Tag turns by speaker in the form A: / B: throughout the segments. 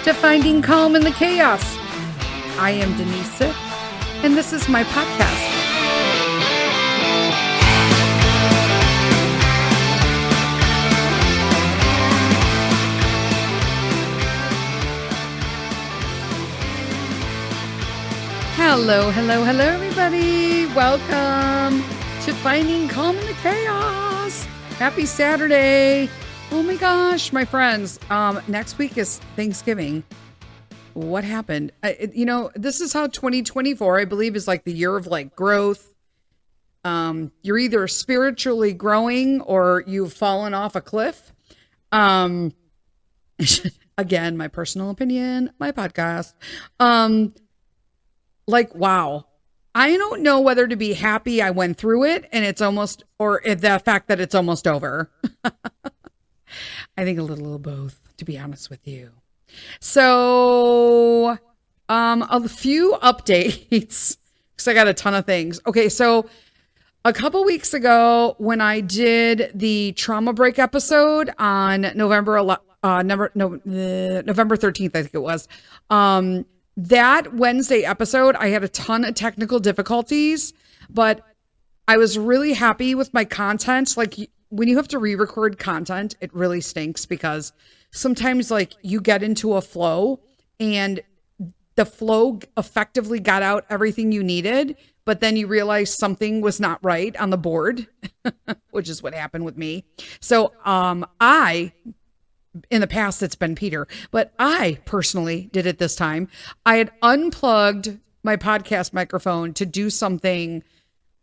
A: to finding calm in the chaos. I am Denise Sith, and this is my podcast. Hello, everybody. Welcome to Finding Calm in the Chaos. Happy Saturday. Oh my gosh, my friends. Next week is Thanksgiving. What happened? This is how 2024, I believe, is like the year of like growth. You're either spiritually growing or you've fallen off a cliff. Again, my personal opinion, my podcast. Wow. I don't know whether to be happy I went through it and it's almost, or the fact that it's almost over. I think a little of both, to be honest with you. So, a few updates, because I got a ton of things. Okay, so a couple weeks ago, when I did the trauma break episode on November 13th, I think it was, that Wednesday episode, I had a ton of technical difficulties, but I was really happy with my content. Like, when you have to re-record content, it really stinks because sometimes like you get into a flow and the flow effectively got out everything you needed, but then you realize something was not right on the board, which is what happened with me. So in the past, it's been Peter, but I personally did it this time. I had unplugged my podcast microphone to do something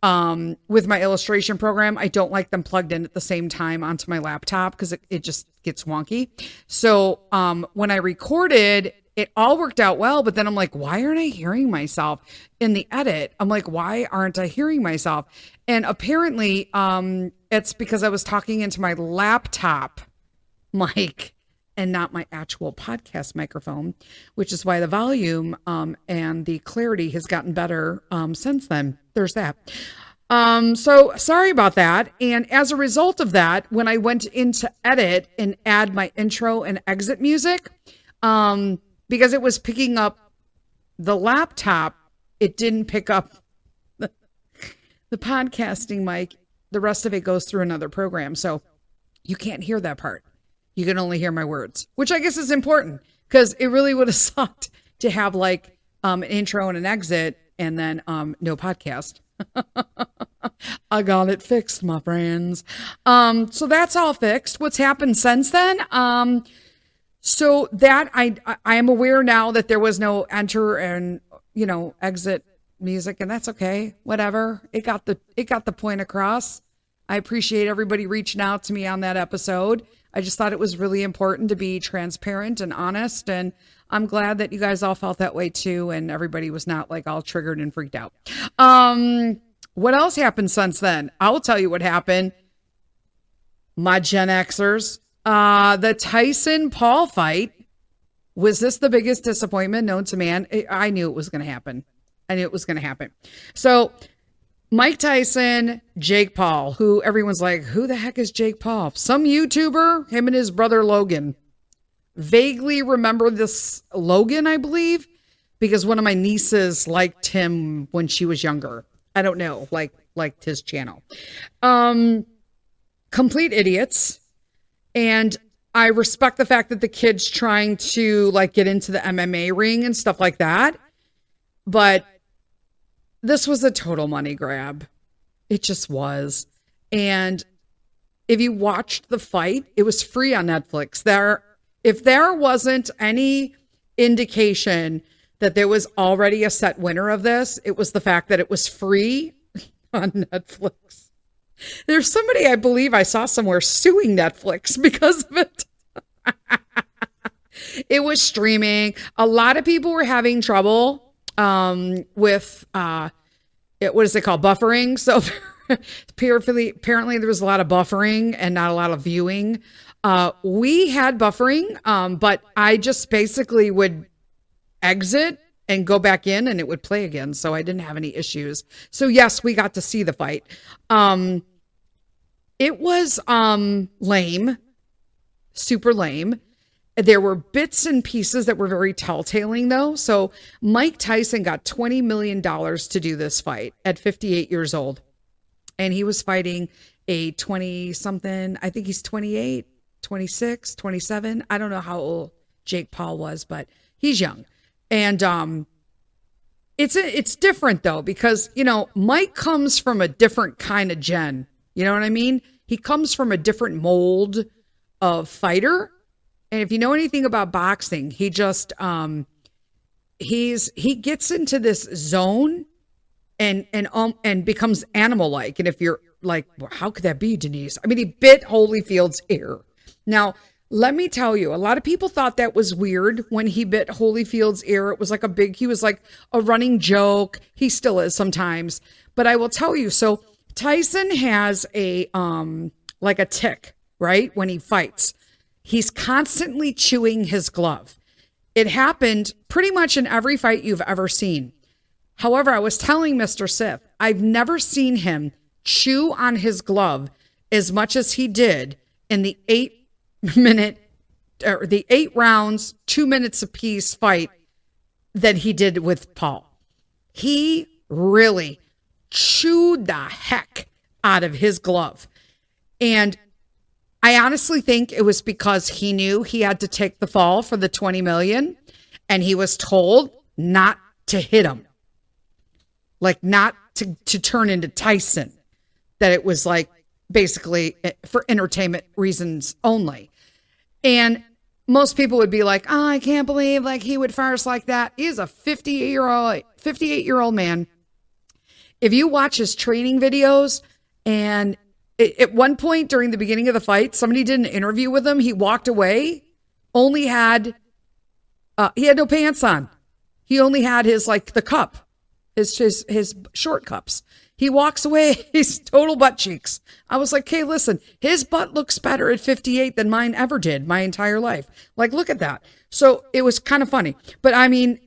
A: with my illustration program. I don't like them plugged in at the same time onto my laptop because it just gets wonky. So when I recorded, it all worked out well, but then I'm like, why aren't I hearing myself in the edit? I'm like, why aren't I hearing myself? And apparently it's because I was talking into my laptop mic and not my actual podcast microphone, which is why the volume and the clarity has gotten better since then. There's that. So sorry about that. And as a result of that, when I went into edit and add my intro and exit music, because it was picking up the laptop, it didn't pick up the podcasting mic. The rest of it goes through another program. So you can't hear that part. You can only hear my words, which I guess is important because it really would have sucked to have like an intro and an exit and then no podcast. I got it fixed, my friends. So that's all fixed. What's happened since then? So that I am aware now that there was no enter and exit music, and that's okay. Whatever. It got the point across. I appreciate everybody reaching out to me on that episode. I just thought it was really important to be transparent and honest. And I'm glad that you guys all felt that way too. And everybody was not like all triggered and freaked out. What else happened since then? I'll tell you what happened. My Gen Xers, the Tyson Paul fight. Was this the biggest disappointment known to man? I knew it was going to happen. So Mike Tyson, Jake Paul, who everyone's like, who the heck is Jake Paul? Some YouTuber, him and his brother Logan. Vaguely remember this Logan, I believe, because one of my nieces liked him when she was younger. I don't know, liked his channel. Complete idiots. And I respect the fact that the kid's trying to like get into the MMA ring and stuff like that. But this was a total money grab. It just was. And if you watched the fight, it was free on Netflix. If there wasn't any indication that there was already a set winner of this, it was the fact that it was free on Netflix. There's somebody I believe I saw somewhere suing Netflix because of it. It was streaming. A lot of people were having trouble with what is it called? Buffering. So apparently there was a lot of buffering and not a lot of viewing. We had buffering, but I just basically would exit and go back in and it would play again. So I didn't have any issues. So yes, we got to see the fight. It was lame, super lame. There were bits and pieces that were very telltaling, though. So Mike Tyson got $20 million to do this fight at 58 years old. And he was fighting a 20-something, I think he's 28, 26, 27. I don't know how old Jake Paul was, but he's young. And it's different, though, because, you know, Mike comes from a different kind of gen. You know what I mean? He comes from a different mold of fighter. And if you know anything about boxing, he just he gets into this zone and becomes animal-like. And if you're like, well, how could that be, Denise? I mean, he bit Holyfield's ear. Now, let me tell you, a lot of people thought that was weird when he bit Holyfield's ear. It was like he was like a running joke. He still is sometimes. But I will tell you, so Tyson has a like a tick, right? When he fights. He's constantly chewing his glove. It happened pretty much in every fight you've ever seen. However, I was telling Mr. Sith, I've never seen him chew on his glove as much as he did in the 8 rounds, 2 minutes apiece fight that he did with Paul. He really chewed the heck out of his glove. And I honestly think it was because he knew he had to take the fall for the 20 million and he was told not to hit him. Like not to turn into Tyson. That it was like basically for entertainment reasons only. And most people would be like, oh, I can't believe like he would farce like that. He's a 58-year-old man. If you watch his training videos and at one point during the beginning of the fight, somebody did an interview with him. He walked away, he had no pants on. He only had his, like the cup, his short cups. He walks away, he's total butt cheeks. I was like, hey, listen, his butt looks better at 58 than mine ever did my entire life. Like, look at that. So it was kind of funny. But I mean,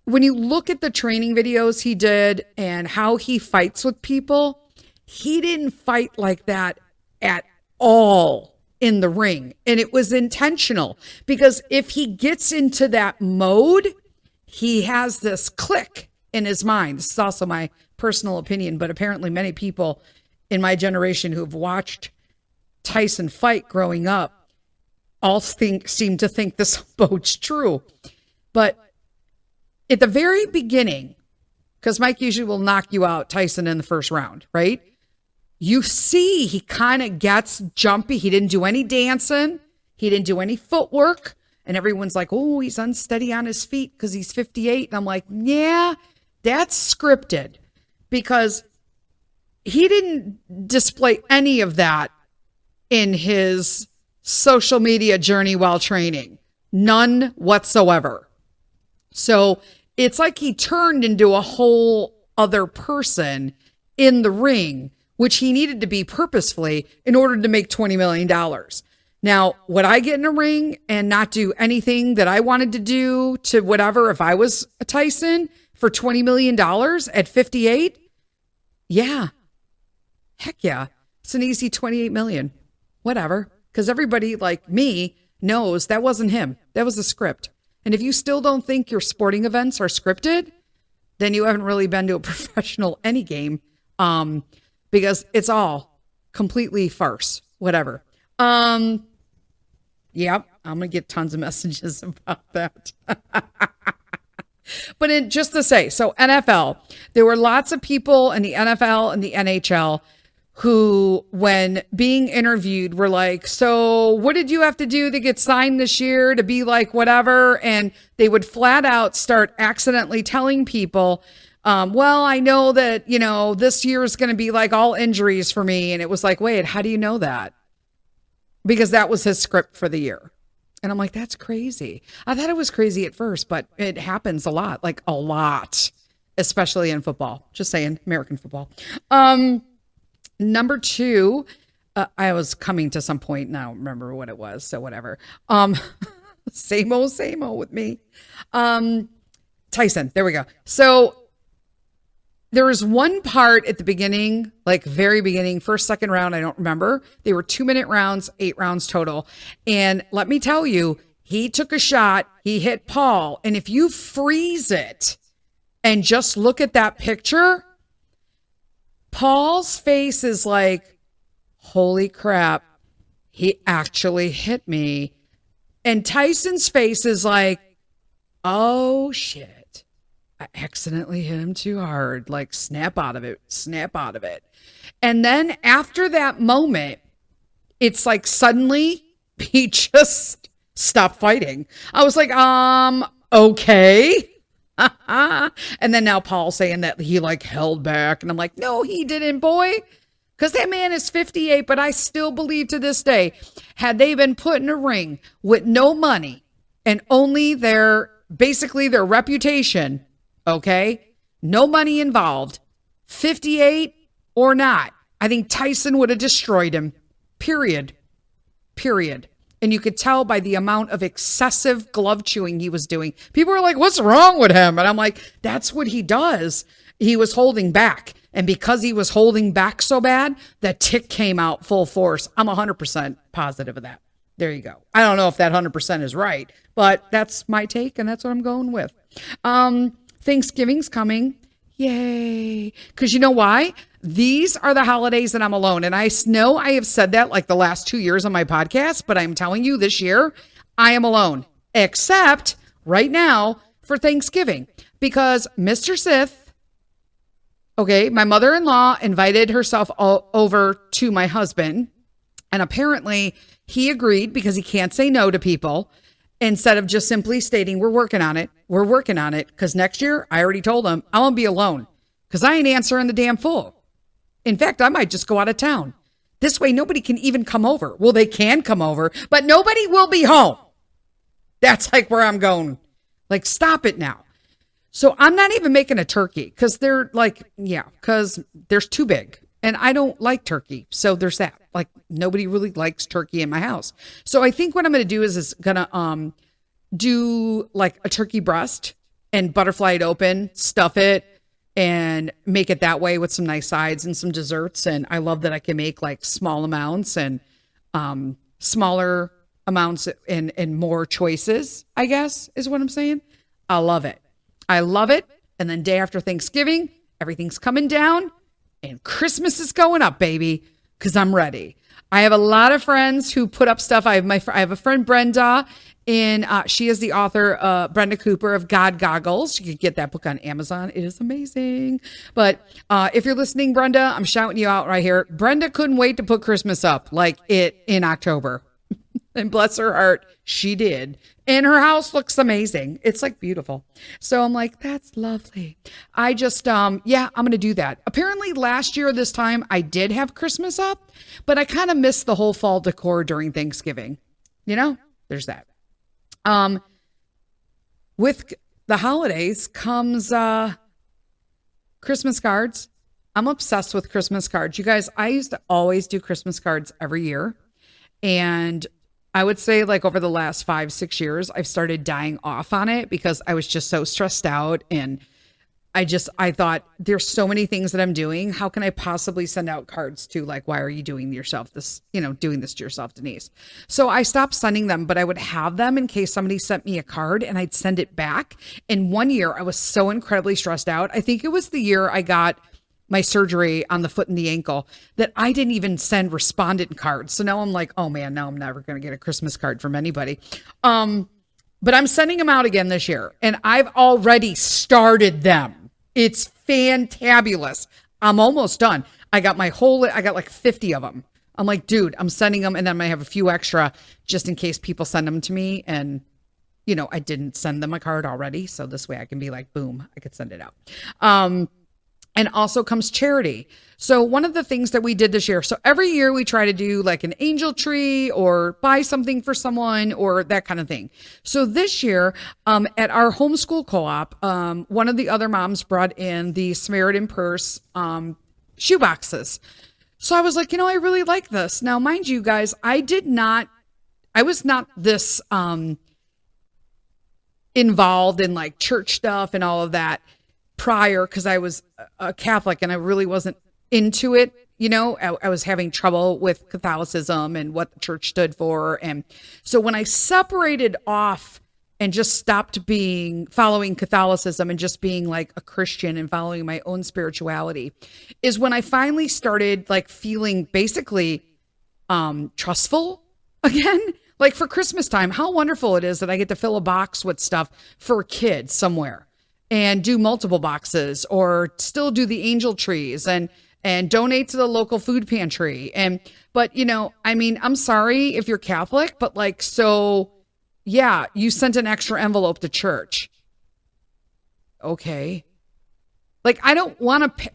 A: when you look at the training videos he did and how he fights with people, he didn't fight like that at all in the ring. And it was intentional because if he gets into that mode, he has this click in his mind. This is also my personal opinion, but apparently many people in my generation who have watched Tyson fight growing up all seem to think this bodes true. But at the very beginning, because Mike usually will knock you out, Tyson, in the first round, right? You see he kind of gets jumpy. He didn't do any dancing. He didn't do any footwork. And everyone's like, oh, he's unsteady on his feet because he's 58. And I'm like, yeah, that's scripted because he didn't display any of that in his social media journey while training. None whatsoever. So it's like he turned into a whole other person in the ring, which he needed to be purposefully in order to make $20 million. Now, would I get in a ring and not do anything that I wanted to do to whatever if I was a Tyson for $20 million at 58? Yeah. Heck yeah. It's an easy 28 million. Whatever. Because everybody like me knows that wasn't him. That was a script. And if you still don't think your sporting events are scripted, then you haven't really been to a professional any game, because it's all completely farce, whatever. Yep, I'm going to get tons of messages about that. But just to say, so NFL, there were lots of people in the NFL and the NHL who, when being interviewed, were like, so what did you have to do to get signed this year to be like whatever? And they would flat out start accidentally telling people, well, I know that, you know, this year is going to be like all injuries for me. And it was like, wait, how do you know that? Because that was his script for the year. And I'm like, that's crazy. I thought it was crazy at first, but it happens a lot, like a lot, especially in football. Just saying, American football. Number two, I was coming to some point, and I don't remember what it was, so whatever. Same old with me. Tyson, there we go. So There was one part at the beginning, like very beginning, first, second round, I don't remember. They were 2-minute rounds, 8 rounds total. And let me tell you, he took a shot, he hit Paul. And if you freeze it and just look at that picture, Paul's face is like, holy crap, he actually hit me. And Tyson's face is like, oh shit. I accidentally hit him too hard. Like, snap out of it, snap out of it. And then after that moment, it's like suddenly he just stopped fighting. I was like, okay. And then now Paul's saying that he like held back. And I'm like, no, he didn't, boy. Because that man is 58, but I still believe to this day, had they been put in a ring with no money and only basically their reputation, okay, no money involved, 58 or not, I think Tyson would have destroyed him, period. And you could tell by the amount of excessive glove chewing he was doing. People were like, what's wrong with him? And I'm like, that's what he does. He was holding back. And because he was holding back so bad, the tick came out full force. I'm 100% positive of that. There you go. I don't know if that 100% is right, but that's my take and that's what I'm going with. Thanksgiving's coming. Yay. Because you know why? These are the holidays that I'm alone. And I know I have said that like the last 2 years on my podcast, but I'm telling you this year, I am alone. Except right now for Thanksgiving. Because Mr. Sith, okay, my mother-in-law invited herself over to my husband. And apparently he agreed because he can't say no to people. Instead of just simply stating, we're working on it. We're working on it. Because next year, I already told him, I'm going to be alone. Because I ain't answering the damn phone. In fact, I might just go out of town. This way, nobody can even come over. Well, they can come over, but nobody will be home. That's like where I'm going. Like, stop it now. So I'm not even making a turkey because they're like, because there's too big. And I don't like turkey. So there's that. Like, nobody really likes turkey in my house. So I think what I'm going to do is going to do like a turkey breast and butterfly it open, stuff it, and make it that way with some nice sides and some desserts. And I love that I can make like small amounts and smaller amounts and more choices, I guess is what I'm saying. I love it. I love it. And then day after Thanksgiving, everything's coming down and Christmas is going up, baby, because I'm ready. I have a lot of friends who put up stuff. I have a friend, Brenda, and she is the author, Brenda Cooper of God Goggles. You can get that book on Amazon. It is amazing. But if you're listening, Brenda, I'm shouting you out right here. Brenda couldn't wait to put Christmas up like it in October. And bless her heart, she did. And her house looks amazing. It's like beautiful. So I'm like, that's lovely. I just, I'm going to do that. Apparently last year, this time I did have Christmas up, but I kind of missed the whole fall decor during Thanksgiving. You know, there's that. With the holidays comes, Christmas cards. I'm obsessed with Christmas cards. You guys, I used to always do Christmas cards every year. And I would say like over the last 5-6 years, I've started dying off on it because I was just so stressed out. And I thought there's so many things that I'm doing. How can I possibly send out cards to like, why are you doing this, doing this to yourself, Denise? So I stopped sending them, but I would have them in case somebody sent me a card and I'd send it back. And one year I was so incredibly stressed out. I think it was the year I got my surgery on the foot and the ankle that I didn't even send respondent cards. So now I'm like, oh man, now I'm never going to get a Christmas card from anybody. But I'm sending them out again this year and I've already started them. It's fantabulous. I'm almost done. I got like 50 of them. I'm like, dude, I'm sending them and then I might have a few extra just in case people send them to me. And I didn't send them a card already. So this way I can be like, boom, I could send it out. And also comes charity. So one of the things that we did this year, so every year we try to do like an angel tree or buy something for someone or that kind of thing. So this year at our homeschool co-op, one of the other moms brought in the Samaritan Purse shoe boxes. So I was like, I really like this. Now, mind you guys, I was not this involved in like church stuff and all of that. prior, because I was a Catholic and I really wasn't into it. I was having trouble with Catholicism and what the church stood for. And so when I separated off and just stopped following Catholicism and just being like a Christian and following my own spirituality, is when I finally started like feeling basically trustful again. Like for Christmas time, how wonderful it is that I get to fill a box with stuff for kids somewhere and do multiple boxes, or still do the angel trees and donate to the local food pantry. But I'm sorry if you're Catholic, but like, so yeah, you sent an extra envelope to church. Okay. Like, I don't want to,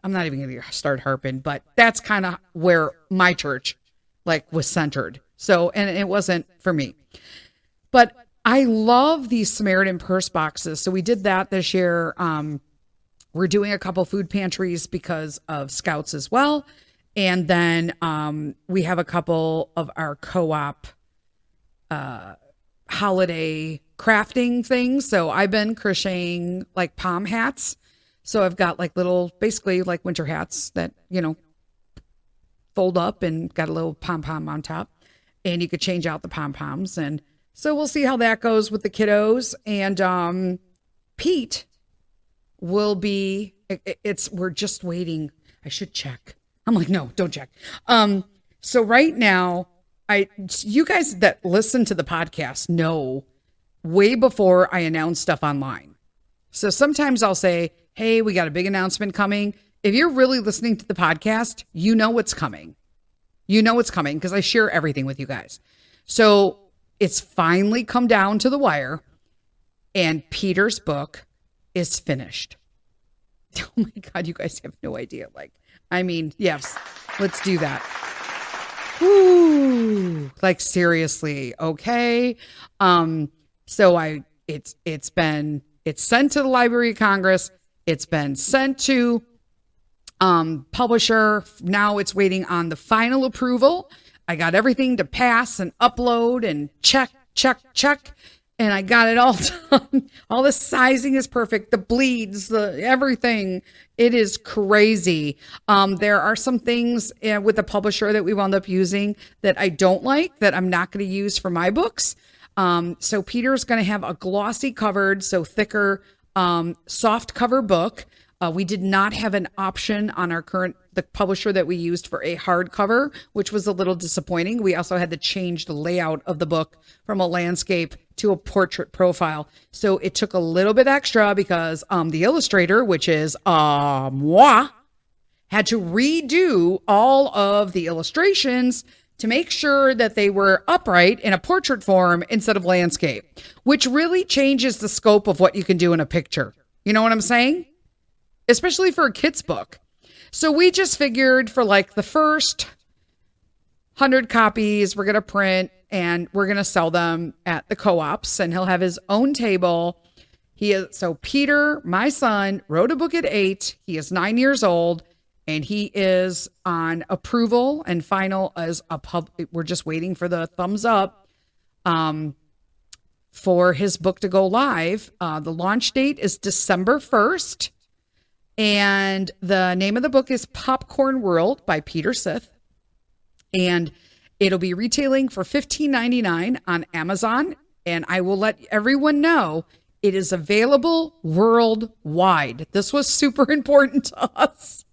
A: I'm not even going to start harping, but that's kind of where my church like was centered. So, and it wasn't for me, but I love these Samaritan purse boxes. So we did that this year. We're doing a couple food pantries because of Scouts as well. And then we have a couple of our co-op holiday crafting things. So I've been crocheting like palm hats. So I've got like little, basically like winter hats that, fold up and got a little pom-pom on top. And you could change out the pom-poms. And so we'll see how that goes with the kiddos. And Pete will be, we're just waiting. I should check. I'm like, no, don't check. So right now, you guys that listen to the podcast know way before I announce stuff online. So sometimes I'll say, hey, we got a big announcement coming. If you're really listening to the podcast, you know what's coming. You know what's coming because I share everything with you guys. So it's finally come down to the wire, and Peter's book is finished. Oh my God, you guys have no idea. Yes, let's do that. Whew, like seriously, okay. So it's sent to the Library of Congress. It's been sent to publisher. Now it's waiting on the final approval. I got everything to pass and upload and check. And I got it all done. All the sizing is perfect. The bleeds, everything. It is crazy. There are some things with the publisher that we wound up using that I don't like, that I'm not going to use for my books. So Peter's going to have a glossy covered, so thicker, soft cover book. We did not have an option on the publisher that we used for a hardcover, which was a little disappointing. We also had to change the layout of the book from a landscape to a portrait profile. So it took a little bit extra because the illustrator, which is moi, had to redo all of the illustrations to make sure that they were upright in a portrait form instead of landscape, which really changes the scope of what you can do in a picture. You know what I'm saying? Especially for a kid's book. So we just figured for like the first 100 copies we're going to print and we're going to sell them at the co-ops, and he'll have his own table. So Peter, my son, wrote a book at 8. He is 9 years old, and he is on approval and final as a we're just waiting for the thumbs up for his book to go live. The launch date is December 1st. And the name of the book is Popcorn World by Peter Sith. And it'll be retailing for $15.99 on Amazon. And I will let everyone know it is available worldwide. This was super important to us.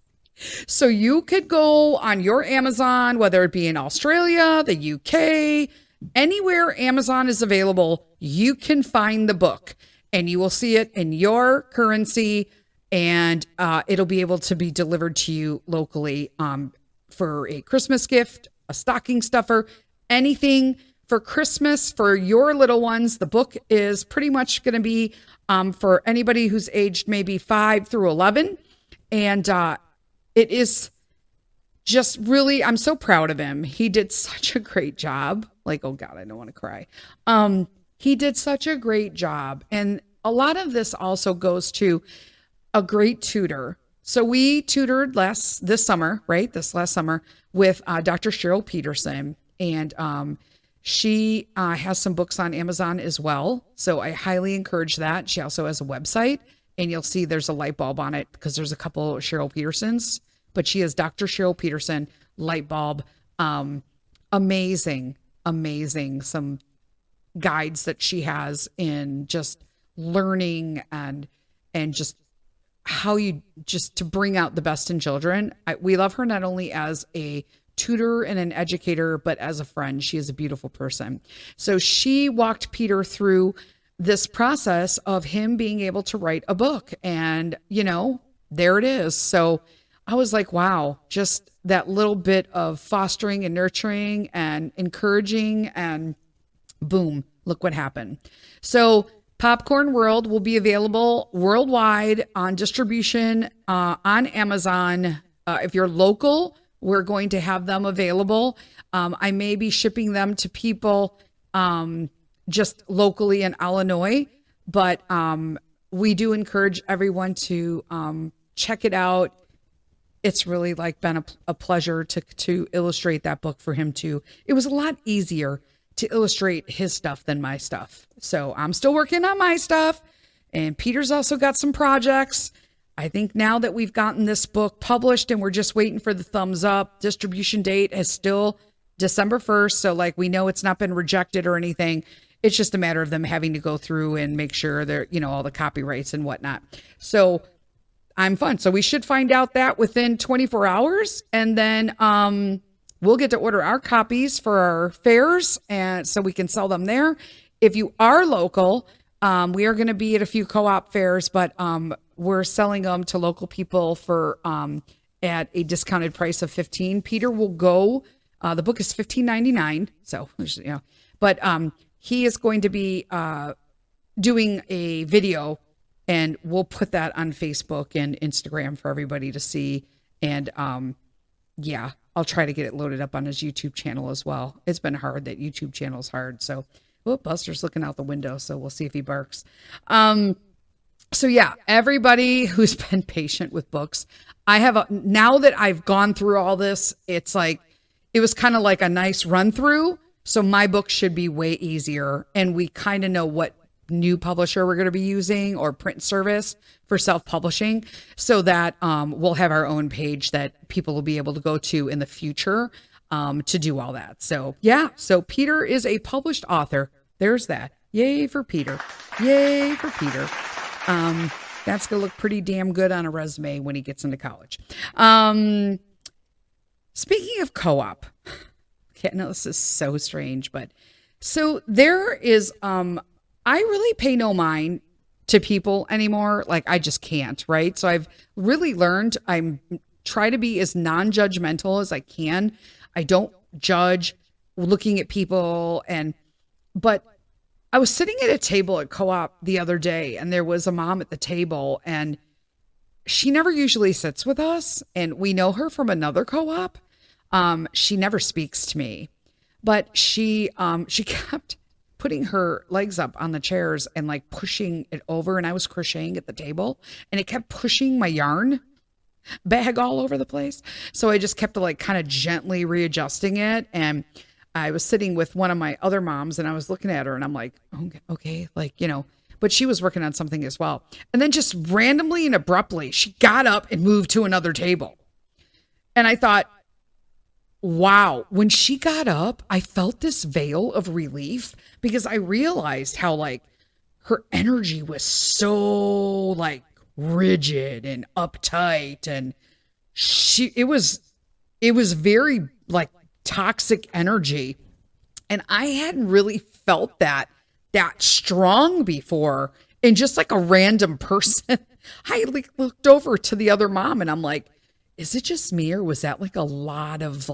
A: So you could go on your Amazon, whether it be in Australia, the UK, anywhere Amazon is available, you can find the book and you will see it in your currency. And it'll be able to be delivered to you locally for a Christmas gift, a stocking stuffer, anything for Christmas for your little ones. The book is pretty much going to be for anybody who's aged maybe 5 through 11. And it is just really, I'm so proud of him. He did such a great job. Like, oh God, I don't want to cry. He did such a great job. And a lot of this also goes to a great tutor. So we tutored this last summer with Dr. Cheryl Peterson, and she has some books on Amazon as well. So I highly encourage that. She also has a website. and you'll see there's a light bulb on it because there's a couple Cheryl Petersons, but she is Dr. Cheryl Peterson, light bulb. Amazing, amazing. Some guides that she has in just learning and just how you just to bring out the best in children. We love her not only as a tutor and an educator, but as a friend. She is a beautiful person. So she walked Peter through this process of him being able to write a book, and there it is. So I was like, wow, just that little bit of fostering and nurturing and encouraging, and boom, look what happened. So Popcorn World will be available worldwide on distribution on Amazon. If you're local, we're going to have them available. I may be shipping them to people just locally in Illinois, but we do encourage everyone to check it out. It's really been a pleasure to illustrate that book for him too. It was a lot easier to illustrate his stuff than my stuff. So I'm still working on my stuff, and Peter's also got some projects. I think now that we've gotten this book published and we're just waiting for the thumbs up, distribution date is still December 1st. So we know it's not been rejected or anything. It's just a matter of them having to go through and make sure they're, all the copyrights and whatnot. So I'm fun. So we should find out that within 24 hours, and then we'll get to order our copies for our fairs, and so we can sell them there. If you are local, we are going to be at a few co-op fairs, but we're selling them to local people for at a discounted price of $15. Peter will go. The book is $15.99. So but he is going to be doing a video, and we'll put that on Facebook and Instagram for everybody to see. And I'll try to get it loaded up on his YouTube channel as well. It's been hard. That YouTube channel is hard. So, Buster's looking out the window, so we'll see if he barks. So yeah, everybody who's been patient with books, now that I've gone through all this, it's it was kind of like a nice run through. So my book should be way easier, and we kind of know what new publisher we're going to be using or print service for self-publishing, so that we'll have our own page that people will be able to go to in the future to do all that. So yeah, so Peter is a published author. There's that. Yay for Peter. Yay for Peter. That's going to look pretty damn good on a resume when he gets into college. Speaking of co-op, okay, I know this is so strange, but so there is, I really pay no mind to people anymore. I just can't, right? So I've really learned, try to be as non-judgmental as I can. I don't judge looking at people, but I was sitting at a table at co-op the other day, and there was a mom at the table, and she never usually sits with us, and we know her from another co-op. She never speaks to me, but she kept putting her legs up on the chairs and pushing it over, and I was crocheting at the table, and it kept pushing my yarn bag all over the place. So I just kept kind of gently readjusting it, and I was sitting with one of my other moms, and I was looking at her, and I'm like, okay, but she was working on something as well. And then just randomly and abruptly, she got up and moved to another table. And I thought, wow, when she got up, I felt this veil of relief, because I realized how her energy was so rigid and uptight, and it was very toxic energy. And I hadn't really felt that strong before in just a random person. I looked over to the other mom, and I'm like, is it just me, or was that a lot of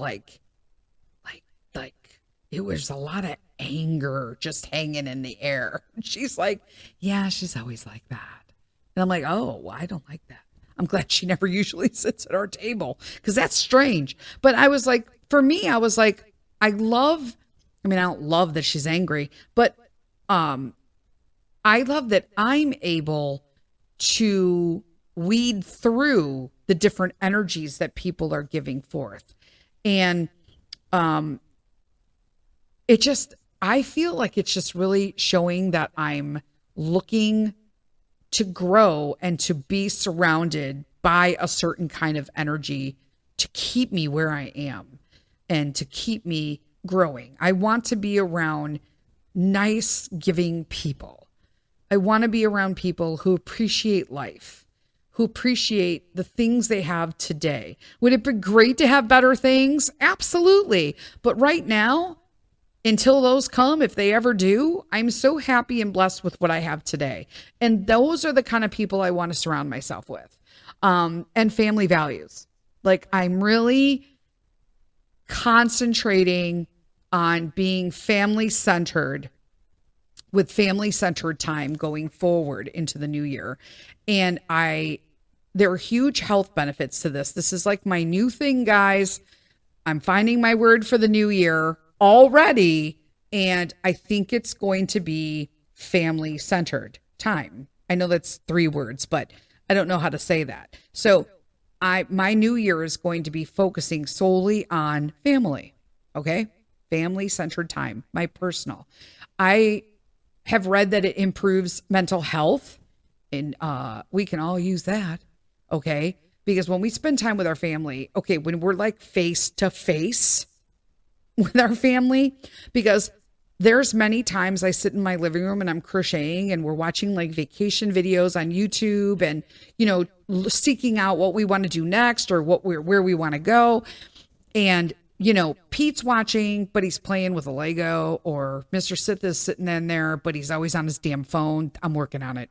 A: it was a lot of anger just hanging in the air? And she's like, yeah, she's always like that. And I'm like, oh, well, I don't like that. I'm glad she never usually sits at our table, because that's strange. But I was for me, I was I don't love that she's angry, but I love that I'm able to weed through the different energies that people are giving forth. And I feel like it's just really showing that I'm looking to grow and to be surrounded by a certain kind of energy to keep me where I am and to keep me growing. I want to be around nice, giving people. I want to be around people who appreciate life, who appreciate the things they have today. Would it be great to have better things? Absolutely. But right now, until those come, if they ever do, I'm so happy and blessed with what I have today. And those are the kind of people I want to surround myself with. And family values. Like, I'm really concentrating on being family centered, with family centered time going forward into the new year. And there are huge health benefits to this. This is like my new thing, guys. I'm finding my word for the new year already. And I think it's going to be family centered time. I know that's 3 words, but I don't know how to say that. So my new year is going to be focusing solely on family. Okay. Family centered time, my personal. I have read that it improves mental health, and we can all use that. Okay. Because when we spend time with our family, okay, when we're like face to face with our family, because there's many times I sit in my living room and I'm crocheting and we're watching like vacation videos on YouTube and, seeking out what we want to do next or where we want to go. And, Pete's watching, but he's playing with a Lego, or Mr. Sith is sitting in there, but he's always on his damn phone. I'm working on it.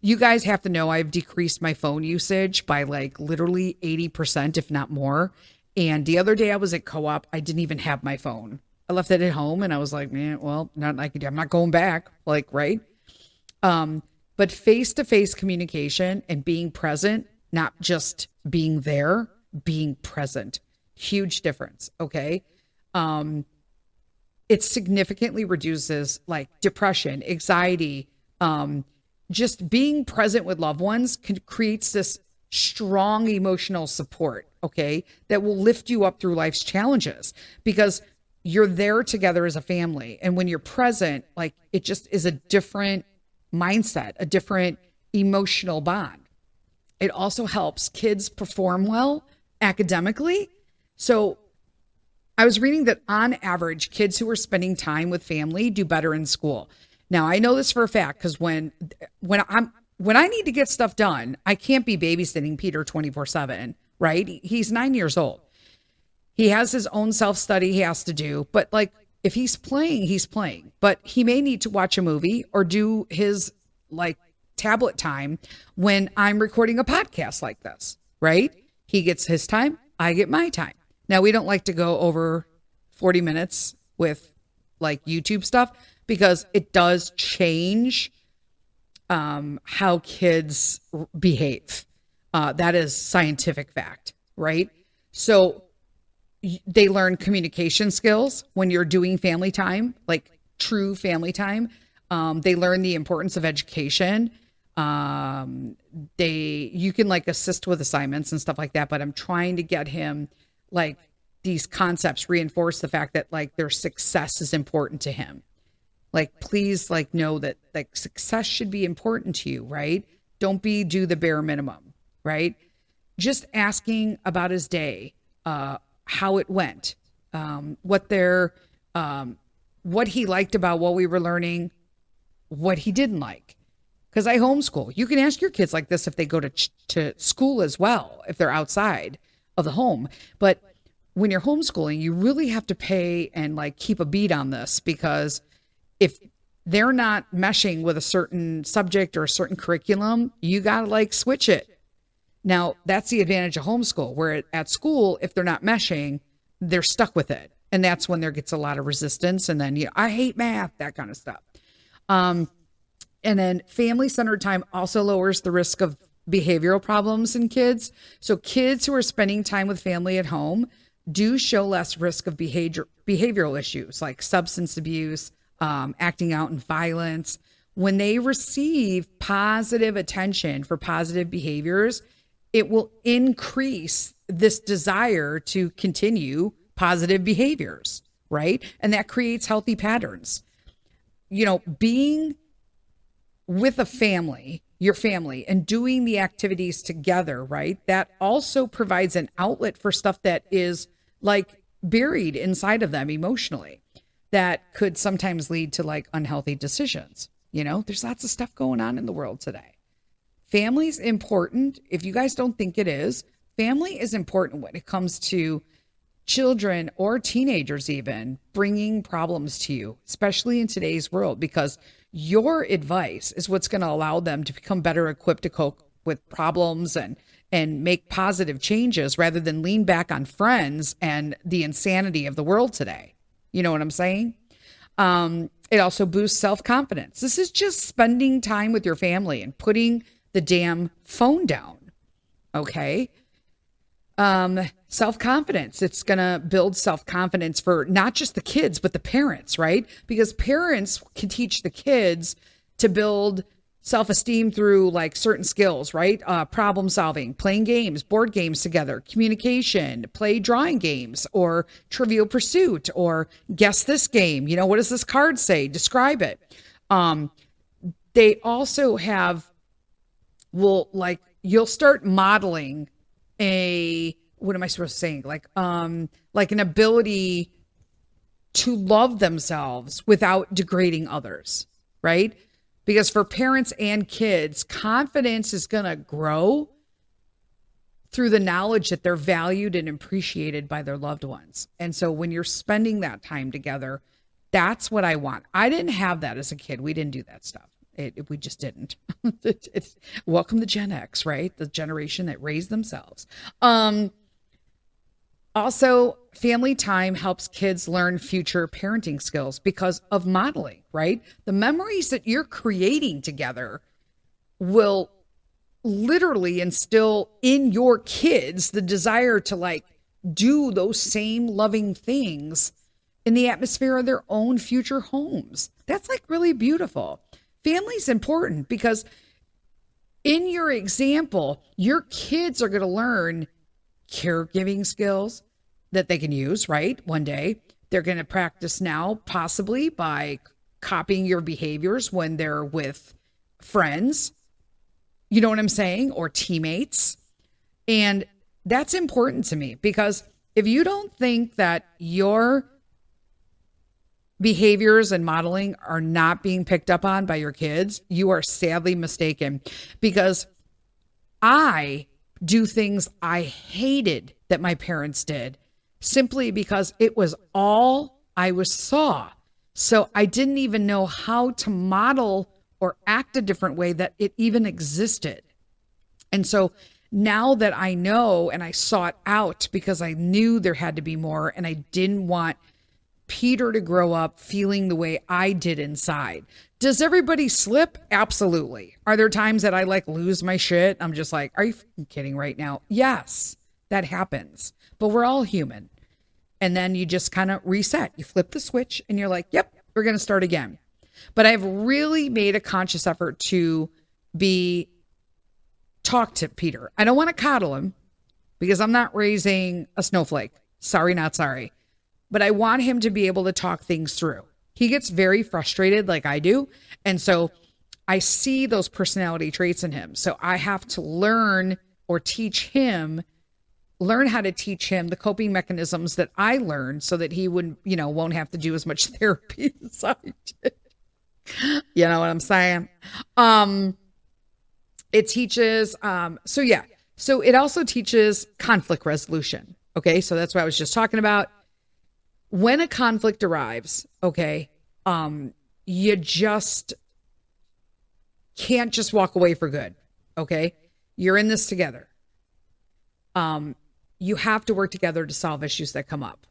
A: You guys have to know I've decreased my phone usage by like literally 80%, if not more. And the other day I was at co-op. I didn't even have my phone. I left it at home and I was like, man, well, I'm not going back. Like, right. But face-to-face communication and being present, not just being there, being present, huge difference. Okay. It significantly reduces like depression, anxiety, just being present with loved ones creates this strong emotional support, okay, that will lift you up through life's challenges because you're there together as a family. And when you're present, like, it just is a different mindset, a different emotional bond. It also helps kids perform well academically. So I was reading that on average, kids who are spending time with family do better in school. Now, I know this for a fact because when I need to get stuff done, I can't be babysitting Peter 24/7, right? He's 9 years old. He has his own self-study he has to do, but like if he's playing, he's playing. But he may need to watch a movie or do his like tablet time when I'm recording a podcast like this, right? He gets his time, I get my time. Now, we don't like to go over 40 minutes with like YouTube stuff because it does change how kids behave. That is scientific fact, right? So they learn communication skills when you're doing family time, like true family time. They learn the importance of education. You can like assist with assignments and stuff like that, but I'm trying to get him like these concepts reinforce the fact that like their success is important to him. Like, please like know that like success should be important to you, right? Don't do the bare minimum, right? Just asking about his day, how it went, what he liked about what we were learning, what he didn't like. Because I homeschool. You can ask your kids like this if they go to school as well, if they're outside of the home. But when you're homeschooling, you really have to pay and like keep a beat on this, because if they're not meshing with a certain subject or a certain curriculum, you got to like switch it. Now, that's the advantage of homeschool, where at school, if they're not meshing, they're stuck with it. And that's when there gets a lot of resistance. And then, I hate math, that kind of stuff. And then family-centered time also lowers the risk of behavioral problems in kids. So kids who are spending time with family at home do show less risk of behavioral issues like substance abuse, acting out in violence. When they receive positive attention for positive behaviors, it will increase this desire to continue positive behaviors, right? And that creates healthy patterns. Being with a family, your family, and doing the activities together, right? That also provides an outlet for stuff that is like buried inside of them emotionally that could sometimes lead to like unhealthy decisions. You know, there's lots of stuff going on in the world today. Family's important. If you guys don't think it is, family is important when it comes to children or teenagers even bringing problems to you, especially in today's world, because your advice is what's going to allow them to become better equipped to cope with problems and make positive changes rather than lean back on friends and the insanity of the world today. You know what I'm saying? It also boosts self-confidence. This is just spending time with your family and putting the damn phone down. Okay. Self-confidence. It's going to build self-confidence for not just the kids, but the parents, right? Because parents can teach the kids to build self-esteem through like certain skills, right? Problem solving, playing games, board games together, communication, play drawing games or Trivial Pursuit or guess this game. You know, what does this card say? Describe it. They also have, well, like you'll start modeling what am I supposed to say? Like an ability to love themselves without degrading others, right? Because for parents and kids, confidence is going to grow through the knowledge that they're valued and appreciated by their loved ones. And so when you're spending that time together, that's what I want. I didn't have that as a kid. We didn't do that stuff. We just didn't. Welcome to Gen X, right? The generation that raised themselves. Also, family time helps kids learn future parenting skills because of modeling, right? The memories that you're creating together will literally instill in your kids the desire to like do those same loving things in the atmosphere of their own future homes. That's like really beautiful. Family's important because in your example, your kids are going to learn caregiving skills that they can use, right? One day they're going to practice now, possibly by copying your behaviors when they're with friends. You know what I'm saying? Or teammates. And that's important to me because if you don't think that your behaviors and modeling are not being picked up on by your kids, you are sadly mistaken, because I do things I hated that my parents did simply because it was all I saw. So I didn't even know how to model or act a different way that it even existed. And so now that I know and I sought out because I knew there had to be more and I didn't want Peter to grow up feeling the way I did inside. Does everybody slip? Absolutely. Are there times that I like lose my shit? I'm just like, are you kidding right now? Yes, that happens, but we're all human. And then you just kind of reset. You flip the switch and you're like, yep, we're going to start again. But I've really made a conscious effort to talk to Peter. I don't want to coddle him because I'm not raising a snowflake. Sorry, not sorry. But I want him to be able to talk things through. He gets very frustrated like I do. And so I see those personality traits in him. So I have to learn how to teach him the coping mechanisms that I learned so that he won't have to do as much therapy as I did. You know what I'm saying? It teaches, so it also teaches conflict resolution. Okay. So that's what I was just talking about. When a conflict arrives, okay, you just can't just walk away for good. Okay. You're in this together. You have to work together to solve issues that come up.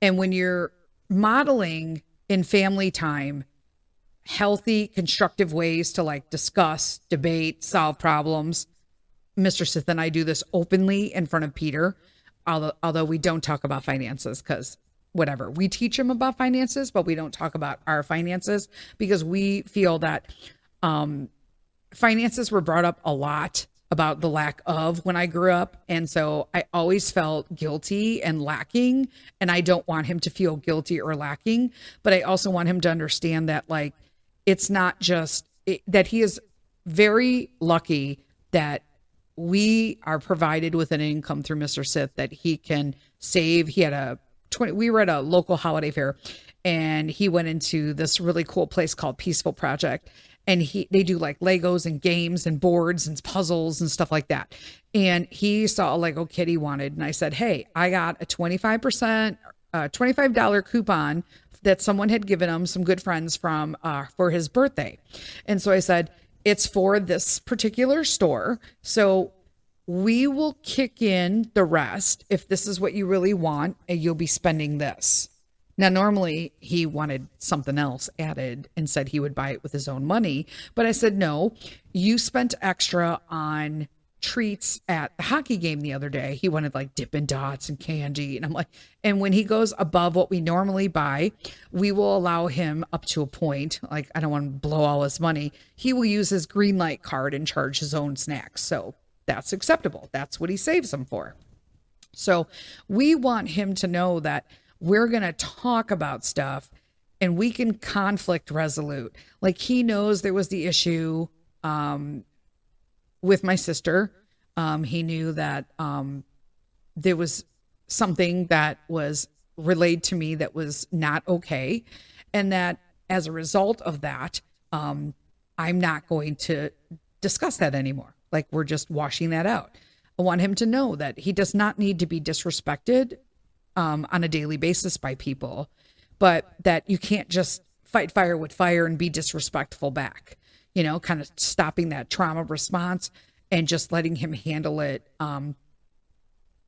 A: And when you're modeling in family time, healthy, constructive ways to like discuss, debate, solve problems. Mr. Sith and I do this openly in front of Peter, although we don't talk about finances because whatever. We teach him about finances, but we don't talk about our finances because we feel that finances were brought up a lot about the lack of when I grew up. And so I always felt guilty and lacking. And I don't want him to feel guilty or lacking, but I also want him to understand that like, it's not just that he is very lucky that we are provided with an income through Mr. Sith that he can save. He had we were at a local holiday fair, and he went into this really cool place called Peaceful Project. And they do like Legos and games and boards and puzzles and stuff like that. And he saw a Lego kit he wanted. And I said, hey, I got a 25%, $25 coupon that someone had given him, some good friends from, for his birthday. And so I said, it's for this particular store. So we will kick in the rest if this is what you really want, and you'll be spending this. Now, normally he wanted something else added and said he would buy it with his own money. But I said, no, you spent extra on treats at the hockey game the other day. He wanted like Dippin' Dots and candy. And I'm like, and when he goes above what we normally buy, we will allow him up to a point. Like, I don't want to blow all his money. He will use his green light card and charge his own snacks. So that's acceptable. That's what he saves them for. So we want him to know that we're going to talk about stuff and we can conflict resolute. Like, he knows there was the issue with my sister. He knew that there was something that was relayed to me that was not okay. And that as a result of that, I'm not going to discuss that anymore. Like, we're just washing that out. I want him to know that he does not need to be disrespected on a daily basis by people, but that you can't just fight fire with fire and be disrespectful back, you know, kind of stopping that trauma response and just letting him handle it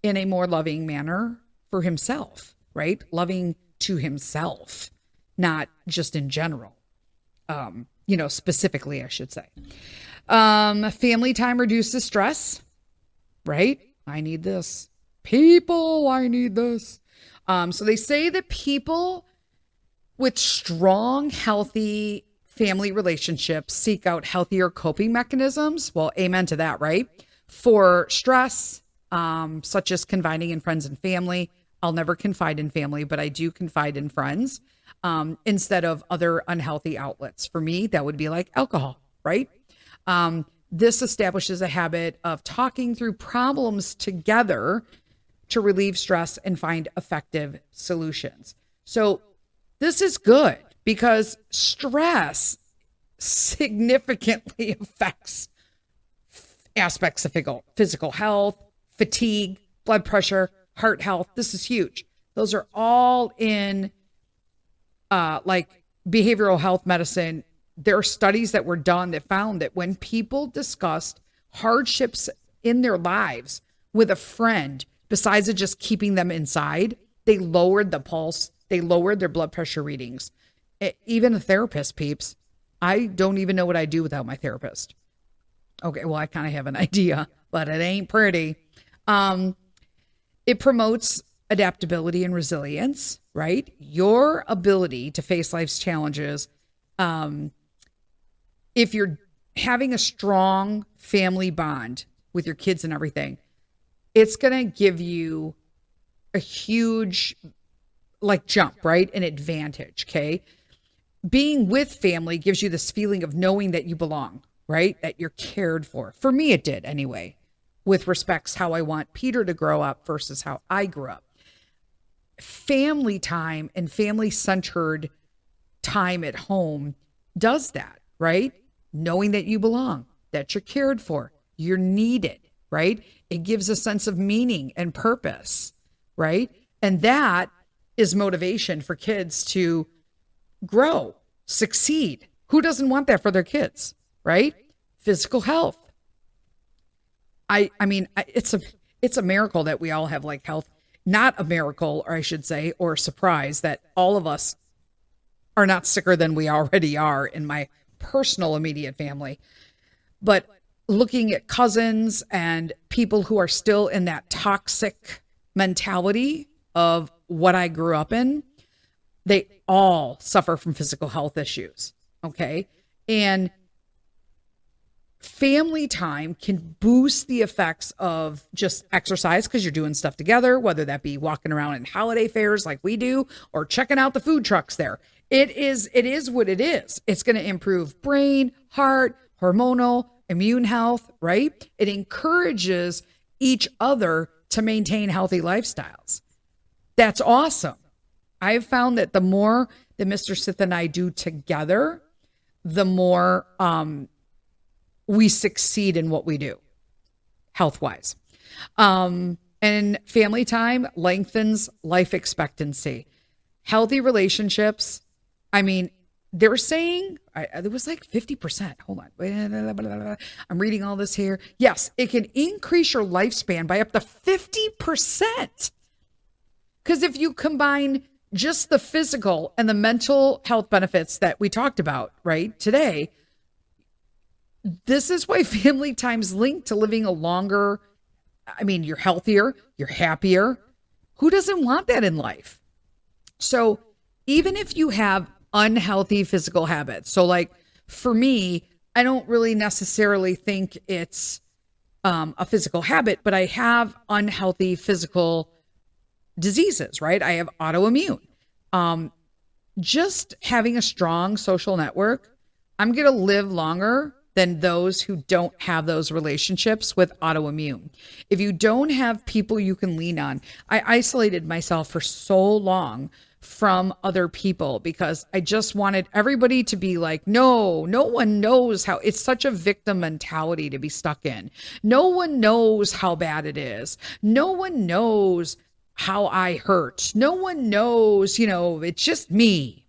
A: in a more loving manner for himself, right? Loving to himself, not just in general, you know, specifically, I should say. Family time reduces stress, right? I need this. People, I need this. So they say that people with strong, healthy family relationships seek out healthier coping mechanisms. Well, amen to that, right? For stress, such as confiding in friends and family. I'll never confide in family, but I do confide in friends instead of other unhealthy outlets. For me, that would be like alcohol, right? This establishes a habit of talking through problems together to relieve stress and find effective solutions. So this is good because stress significantly affects aspects of physical health, fatigue, blood pressure, heart health. This is huge. Those are all in like behavioral health medicine. There are studies that were done that found that when people discussed hardships in their lives with a friend, besides it just keeping them inside, they lowered the pulse, they lowered their blood pressure readings. Even a therapist, peeps. I don't even know what I do without my therapist. Okay, well, I kind of have an idea, but it ain't pretty. It promotes adaptability and resilience, right? Your ability to face life's challenges. If you're having a strong family bond with your kids and everything, it's going to give you a huge jump, right? An advantage. Okay. Being with family gives you this feeling of knowing that you belong, right? That you're cared for. For me, it did anyway, with respects how I want Peter to grow up versus how I grew up. Family time and family centered time at home does that, right? Knowing that you belong, that you're cared for, you're needed, right? It gives a sense of meaning and purpose, right? And that is motivation for kids to grow, succeed. Who doesn't want that for their kids, right? Physical health. I mean, it's a miracle that we all have like health. Not a miracle, or I should say, or a surprise that all of us are not sicker than we already are in my personal immediate family. But looking at cousins and people who are still in that toxic mentality of what I grew up in, they all suffer from physical health issues. Okay. And family time can boost the effects of just exercise because you're doing stuff together, whether that be walking around in holiday fairs like we do or checking out the food trucks there. It is what it is. It's going to improve brain, heart, hormonal, immune health, right? It encourages each other to maintain healthy lifestyles. That's awesome. I've found that the more that Mr. Sith and I do together, the more we succeed in what we do health wise. And family time lengthens life expectancy. Healthy relationships. I mean, they were saying it was like 50%. Hold on. I'm reading all this here. Yes, it can increase your lifespan by up to 50%. Because if you combine just the physical and the mental health benefits that we talked about, right, today, this is why family time's linked to living a longer, I mean, you're healthier, you're happier. Who doesn't want that in life? So even if you have unhealthy physical habits, so like for me, I don't really necessarily think it's a physical habit, but I have unhealthy physical diseases, right? I have autoimmune. Just having a strong social network, I'm going to live longer than those who don't have those relationships with autoimmune. If you don't have people you can lean on, I isolated myself for so long from other people because I just wanted everybody to be like, no one knows how. It's such a victim mentality to be stuck in. No one knows how bad it is. No one knows how I hurt. No one knows, it's just me.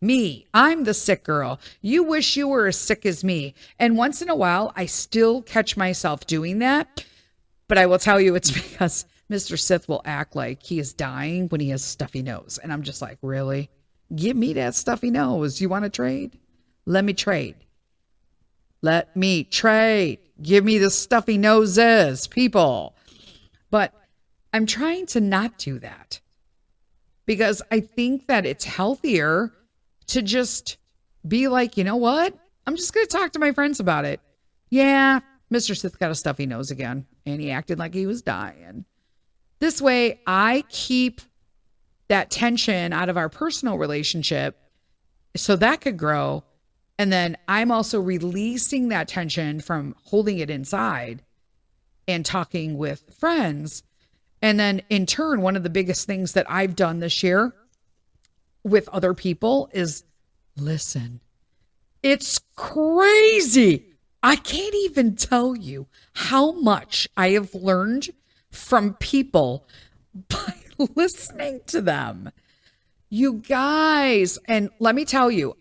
A: I'm the sick girl. You wish you were as sick as me. And once in a while, I still catch myself doing that. But I will tell you, it's because Mr. Sith will act like he is dying when he has stuffy nose. And I'm just like, really? Give me that stuffy nose. You want to trade? Let me trade. Let me trade. Give me the stuffy noses, people. But I'm trying to not do that because I think that it's healthier to just be like, you know what? I'm just going to talk to my friends about it. Yeah, Mr. Sith got a stuffy nose again and he acted like he was dying. This way I keep that tension out of our personal relationship so that could grow. And then I'm also releasing that tension from holding it inside and talking with friends. And then in turn, one of the biggest things that I've done this year with other people is listen. It's crazy. I can't even tell you how much I have learned from people by listening to them. You guys, and let me tell you,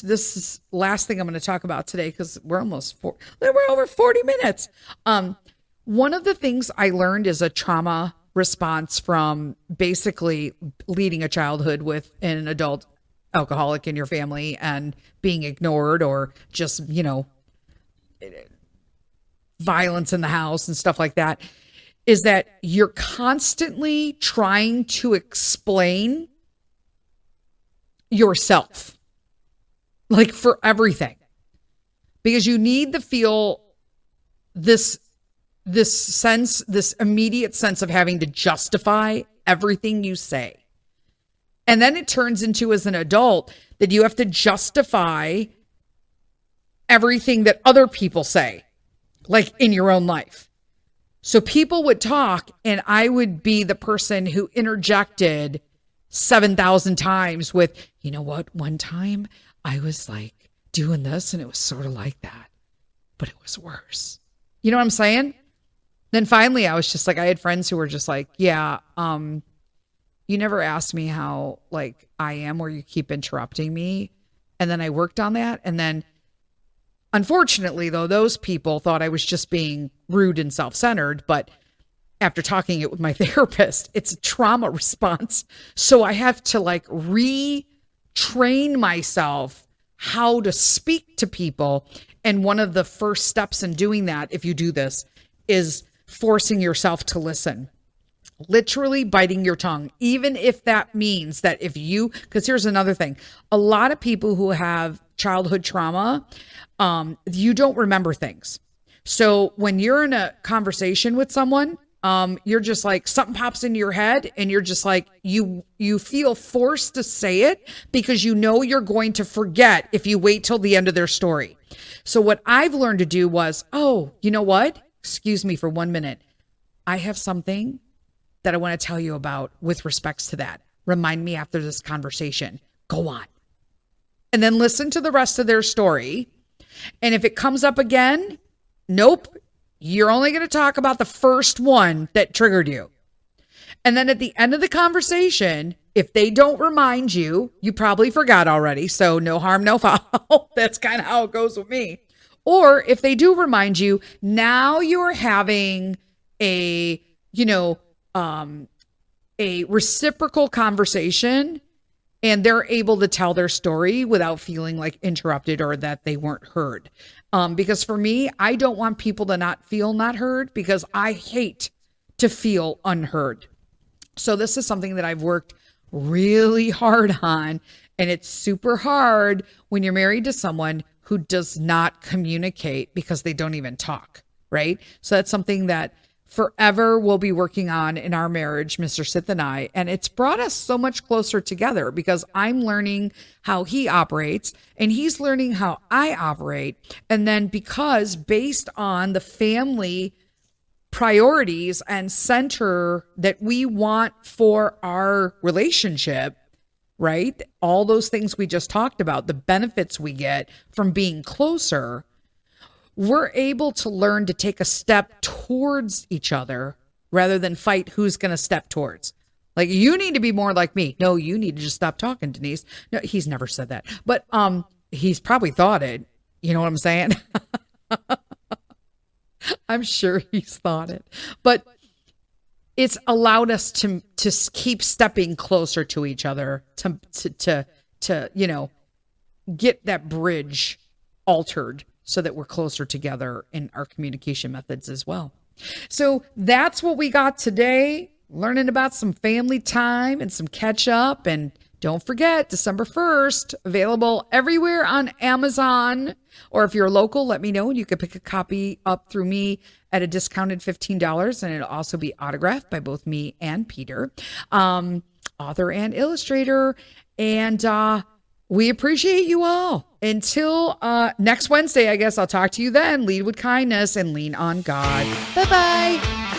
A: this is last thing I'm going to talk about today because we're over 40 minutes. One of the things I learned is a trauma response from basically leading a childhood with an adult alcoholic in your family and being ignored or just, violence in the house and stuff like that, is that you're constantly trying to explain yourself, like for everything, because you need to feel this immediate sense of having to justify everything you say. And then it turns into, as an adult, that you have to justify everything that other people say, like in your own life. So people would talk and I would be the person who interjected 7,000 times with, you know what, one time I was like doing this and it was sort of like that, but it was worse. You know what I'm saying? Then finally I was just like, I had friends who were just like, yeah, you never asked me how like I am, or you keep interrupting me. And then I worked on that. And then unfortunately though, those people thought I was just being rude and self-centered, but after talking it with my therapist, it's a trauma response. So I have to like retrain myself how to speak to people. And one of the first steps in doing that, if you do this, is forcing yourself to listen, literally biting your tongue, even if that means that because here's another thing, a lot of people who have childhood trauma, you don't remember things. So when you're in a conversation with someone, you're just like, something pops into your head and you're just like, you feel forced to say it because you know you're going to forget if you wait till the end of their story. So what I've learned to do was, oh, you know what? Excuse me for 1 minute. I have something that I want to tell you about with respects to that. Remind me after this conversation. Go on. And then listen to the rest of their story. And if it comes up again, nope, you're only going to talk about the first one that triggered you. And then at the end of the conversation, if they don't remind you, you probably forgot already. So no harm, no foul. That's kind of how it goes with me. Or if they do remind you, now you're having a reciprocal conversation and they're able to tell their story without feeling like interrupted or that they weren't heard. Because for me, I don't want people to not feel not heard because I hate to feel unheard. So this is something that I've worked really hard on, and it's super hard when you're married to someone who does not communicate because they don't even talk, right? So that's something that forever we'll be working on in our marriage, Mr. Sith and I. And it's brought us so much closer together because I'm learning how he operates and he's learning how I operate. And then because based on the family priorities and center that we want for our relationship, right? All those things we just talked about, the benefits we get from being closer, we're able to learn to take a step towards each other rather than fight who's going to step towards. Like, you need to be more like me. No, you need to just stop talking, Denise. No, he's never said that, but he's probably thought it. You know what I'm saying? I'm sure he's thought it, but it's allowed us to keep stepping closer to each other to get that bridge altered so that we're closer together in our communication methods as well. So that's what we got today, learning about some family time and some catch up. And don't forget, December 1st, available everywhere on Amazon. Or if you're local, let me know and you can pick a copy up through me at a discounted $15. And it'll also be autographed by both me and Peter, author and illustrator. And we appreciate you all. Until next Wednesday, I guess I'll talk to you then. Lead with kindness and lean on God. Bye-bye.